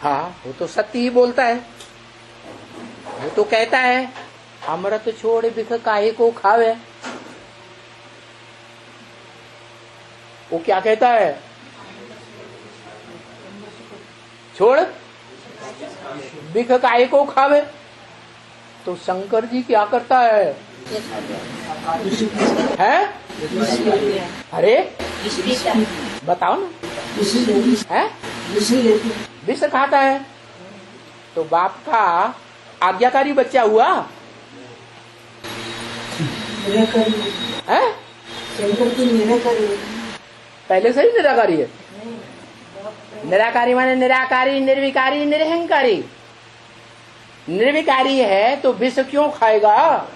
हाँ, वो तो सत्य ही बोलता है। वो तो कहता है अमृत छोड़ बिख काहे को खावे। वो क्या कहता है? छोड़ बिख काहे को खावे। तो शंकर जी क्या करता है? हैं? अरे बताओ ना, है विष खाता है तो बाप का आज्ञाकारी बच्चा हुआ है? पहले से ही निराकारी है। निराकारी माने निराकारी, निर्विकारी, निरहंकारी। निर्विकारी है तो विष क्यों खाएगा?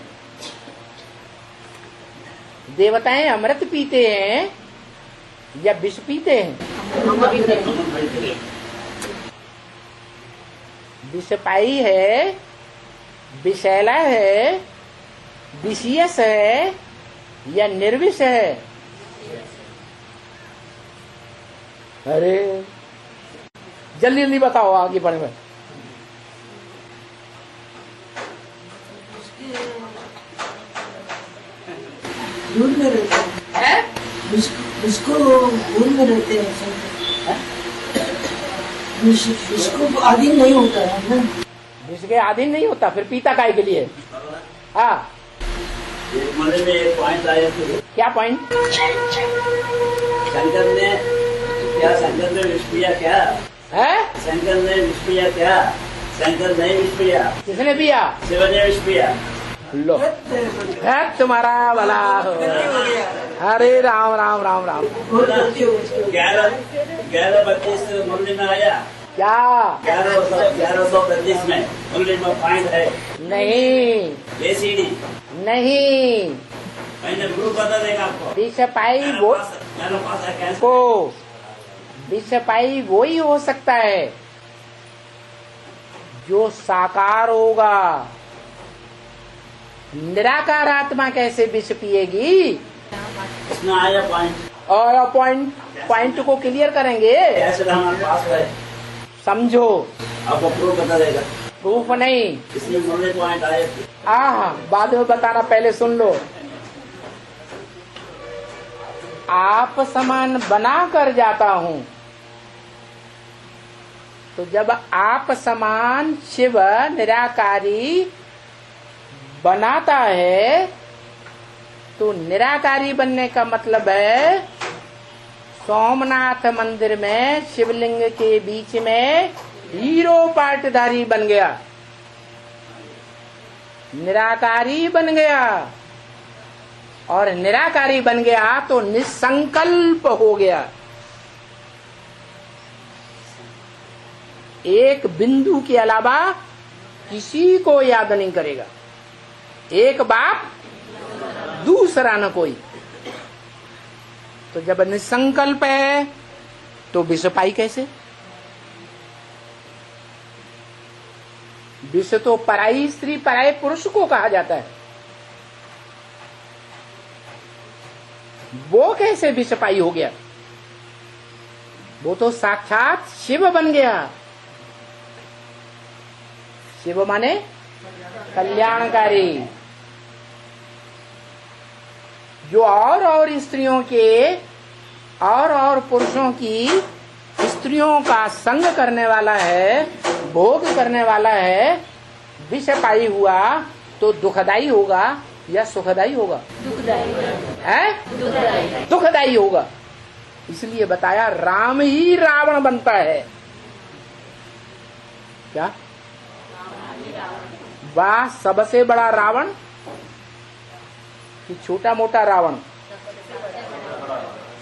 देवताएं अमृत पीते हैं या विष पीते हैं? विषपाई है, विषैला है, विषयस है या निर्विष है? अरे जल्दी जल्दी बताओ, आगे बढ़े में। दूध में रहते हैं, इसको दूध में रहते हैं, इसको अधीन नहीं होता है ना। विष के अधीन नहीं होता, फिर पीता काय के लिए? हाँ, मन में एक पॉइंट आया। क्या पॉइंट? शंकर ने विष पिया क्या है? शंकर ने विष पिया क्या? शंकर नहीं विष पिया। किसने पिया? शिव ने विष पिया। लो है तुम्हारा भला हो। हरे राम राम राम राम। 1132 मुरली में आया क्या? 1132 में मुरली में पॉइंट है। नहीं, एसीडी नहीं, मैंने गुरु बता देगा आपको। विषपाई वो मेरे पास है कैसे? को विषपाई वो ही हो सकता है जो साकार होगा। निराकार आत्मा कैसे विष पिएगी? इसमें आया पॉइंट। और पॉइंट को क्लियर करेंगे। कैसे हमारे पास है, समझो। आपको प्रूफ बता देगा। प्रूफ नहीं, इसमें मुरली पॉइंट आए। बाद में बताना, पहले सुन लो। आप समान बना कर जाता हूँ, तो जब आप समान शिव निराकारी बनाता है तो निराकारी बनने का मतलब है सोमनाथ मंदिर में शिवलिंग के बीच में हीरो पाटधारी बन गया, निराकारी बन गया। और निराकारी बन गया तो निसंकल्प हो गया। एक बिंदु के अलावा किसी को याद नहीं करेगा। एक बाप, दूसरा न कोई। तो जब निसंकल्प है तो विष पाई कैसे? विष तो पराई स्त्री पराये पुरुष को कहा जाता है। वो कैसे विषपाई हो गया? वो तो साक्षात शिव बन गया। शिव माने कल्याणकारी। जो और स्त्रियों के और पुरुषों की स्त्रियों का संग करने वाला है, भोग करने वाला है, विषपाई हुआ तो दुखदाई होगा या सुखदाई होगा? दुखदाई है, दुखदाई होगा। इसलिए बताया राम ही रावण बनता है। क्या? वाह, सबसे बड़ा रावण कि छोटा मोटा रावण?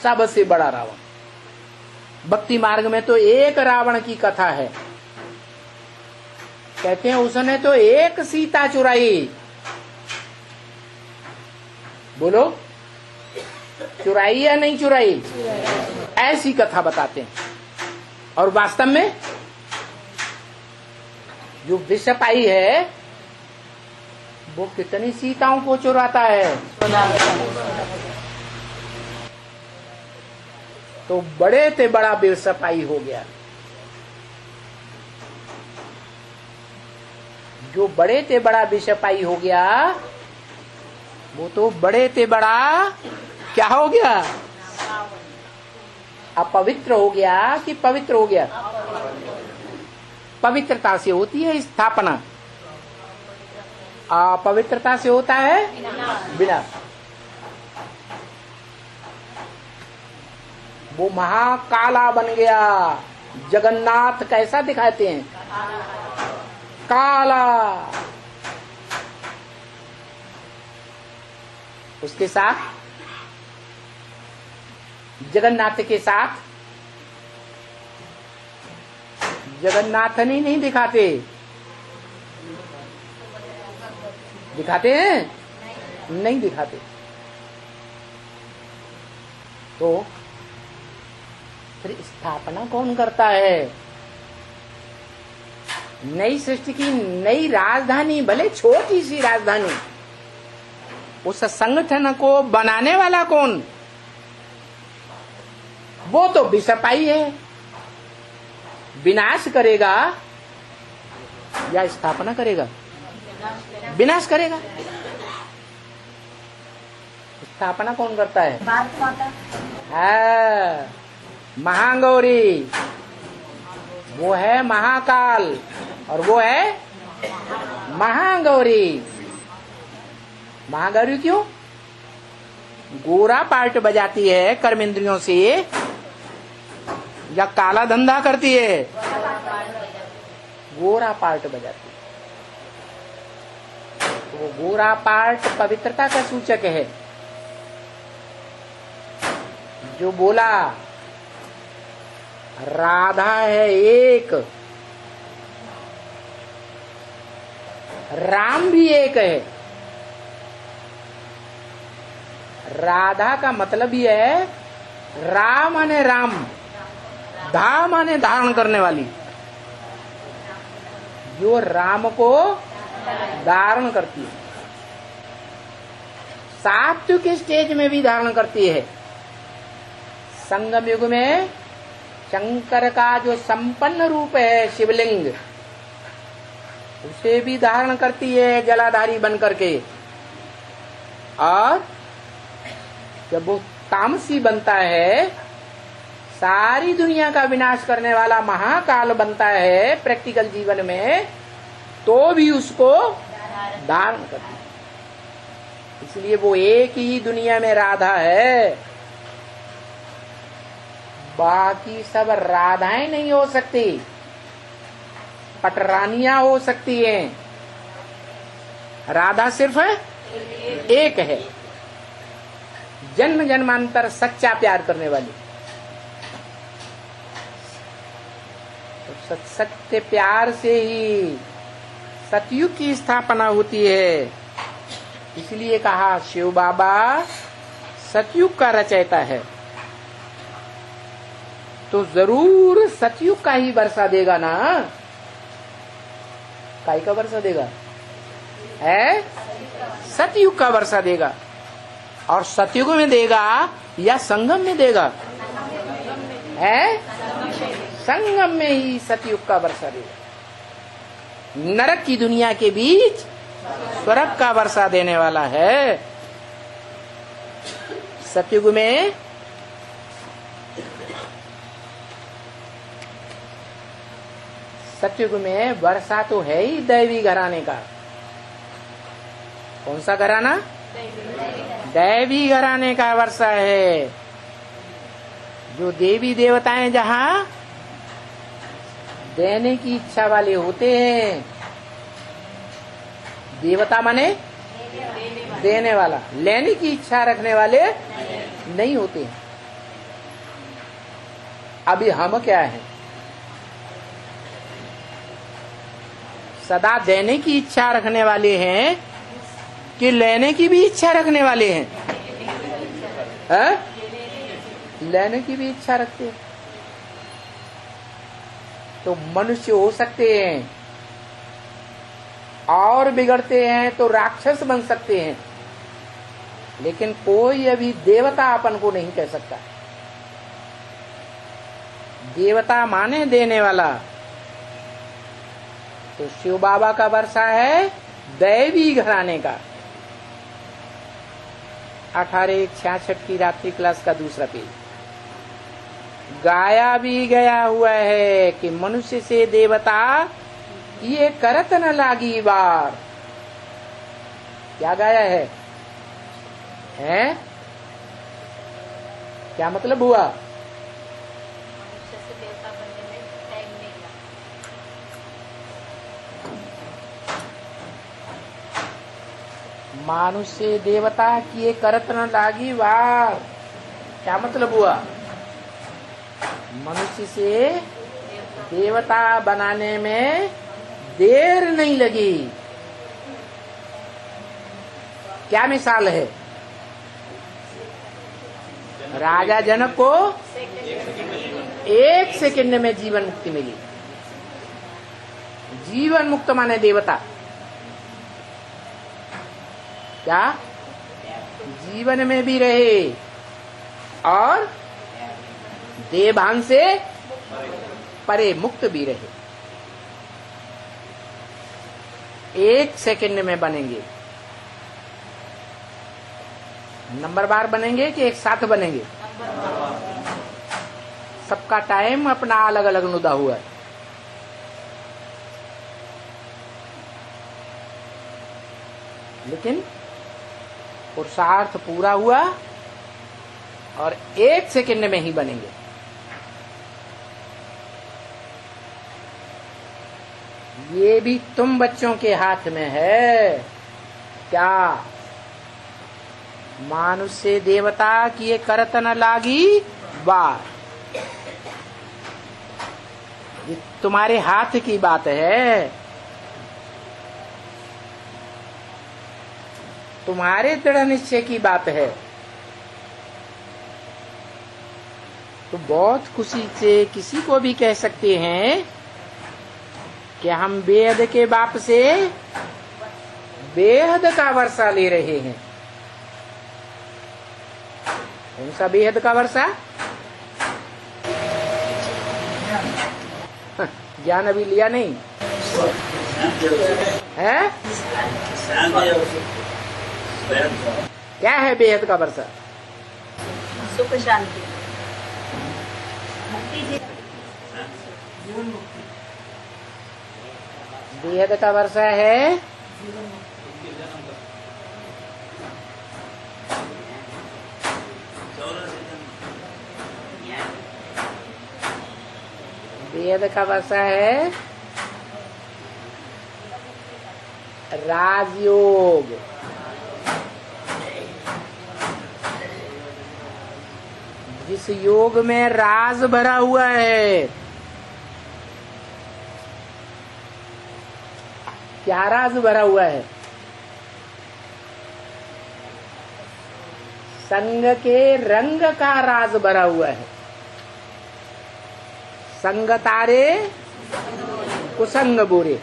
सबसे बड़ा रावण। भक्ति मार्ग में तो एक रावण की कथा है। कहते हैं उसने तो एक सीता चुराई। बोलो, चुराई या नहीं चुराई? ऐसी कथा बताते हैं। और वास्तव में जो विषपाई है वो कितनी सीताओं को चुराता है? तो बड़े से बड़ा विषपाई हो गया। जो बड़े ते बड़ा विषपाई हो गया, वो तो बड़े ते बड़ा क्या हो गया? अपवित्र हो गया कि पवित्र हो गया? पवित्रता से होती है स्थापना, अपवित्रता से होता है विनाश। वो महाकाला बन गया। जगन्नाथ कैसा दिखाते हैं? काला। उसके साथ, जगन्नाथ के साथ जगन्नाथ नहीं दिखाते। दिखाते हैं? नहीं दिखाते। तो फिर स्थापना कौन करता है? नई सृष्टि की नई राजधानी, भले छोटी सी राजधानी, उस संगठन को बनाने वाला कौन? वो तो विषपाई है। विनाश करेगा या स्थापना करेगा? विनाश करेगा। स्थापना कौन करता है? हाँ, महागौरी। वो है महाकाल और वो है महागौरी। महागौरी क्यों? गोरा पार्ट बजाती है कर्मेंद्रियों से या काला धंधा करती है? गोरा पार्ट बजाती है। तो वो गोरा पार्ट पवित्रता का सूचक है। जो बोला राधा है एक, राम भी एक है। राधा का मतलब ये है, राम माने राम, धा माने धारण करने वाली, जो राम को धारण करती है। सात्विक स्टेज में भी धारण करती है। संगम युग में शंकर का जो संपन्न रूप है शिवलिंग, उसे भी धारण करती है जलाधारी बन करके। और जब वो तामसी बनता है, सारी दुनिया का विनाश करने वाला महाकाल बनता है प्रैक्टिकल जीवन में, तो भी उसको धारण करती है। इसलिए वो एक ही दुनिया में राधा है। बाकी सब राधाएं नहीं हो सकती, पटरानियां हो सकती हैं। राधा सिर्फ एक है, जन्म जन्मांतर सच्चा प्यार करने वाली। तो सत्य प्यार से ही सतयुग की स्थापना होती है। इसलिए कहा शिव बाबा सतयुग का रचयिता है। तो जरूर सतयुग का ही वर्षा देगा ना। काई का वर्षा देगा? है सतयुग का वर्षा देगा। और सतयुग में देगा या संगम में देगा? है संगम में ही सतयुग का वर्षा देगा। नरक की दुनिया के बीच स्वर्ग का वर्षा देने वाला है। सतयुग में सतयुग में वर्षा तो है ही दैवी घराने का। कौन सा घराना? दैवी घराने का वर्षा है। जो देवी देवताएं जहां देने की इच्छा वाले होते हैं। देवता माने देने वाला, लेने की इच्छा रखने वाले नहीं होते हैं। अभी हम क्या हैं? सदा देने की इच्छा रखने वाले हैं कि लेने की भी इच्छा रखने वाले हैं? लेने की भी इच्छा रखते हैं। तो मनुष्य हो सकते हैं और बिगड़ते हैं तो राक्षस बन सकते हैं, लेकिन कोई अभी देवता अपन को नहीं कह सकता। देवता माने देने वाला, तो शिव बाबा का वर्षा है दैवी घराने का। 1866 की रात्रि क्लास का दूसरा पेज। गाया भी गया हुआ है कि मनुष्य से देवता ये करत न लागी बार। क्या गाया है? हैं? क्या मतलब हुआ? मनुष्य देवता किए करत न लागी वार। क्या मतलब हुआ? मनुष्य से देवता बनाने में देर नहीं लगी। क्या मिसाल है? राजा जनक को 1 सेकंड में जीवन मुक्ति मिली। जीवन मुक्त माने देवता। क्या? जीवन में भी रहे और देवभान से परे मुक्त भी रहे। 1 सेकंड में बनेंगे। नंबर बार बनेंगे कि एक साथ बनेंगे? सबका टाइम अपना अलग अलग नुदा हुआ है। लेकिन पुरुषार्थ पूरा हुआ और 1 सेकंड में ही बनेंगे। ये भी तुम बच्चों के हाथ में है। क्या? मानुष्य देवता की ये करत न लागी बार। ये तुम्हारे हाथ की बात है। तुम्हारे दृढ़ निश्चय की बात है। तो बहुत खुशी से किसी को भी कह सकते हैं कि हम बेहद के बाप से बेहद का वर्षा ले रहे हैं। कौन सा बेहद का वर्षा? ज्ञान अभी लिया नहीं है? क्या है बेहद का वर्षा? सुख शांति। बेहद का वर्षा है बेहद का वर्षा है राजयोग। जिस योग में राज भरा हुआ है। क्या राज भरा हुआ है? संग के रंग का राज भरा हुआ है। संग तारे कुसंग बुरे।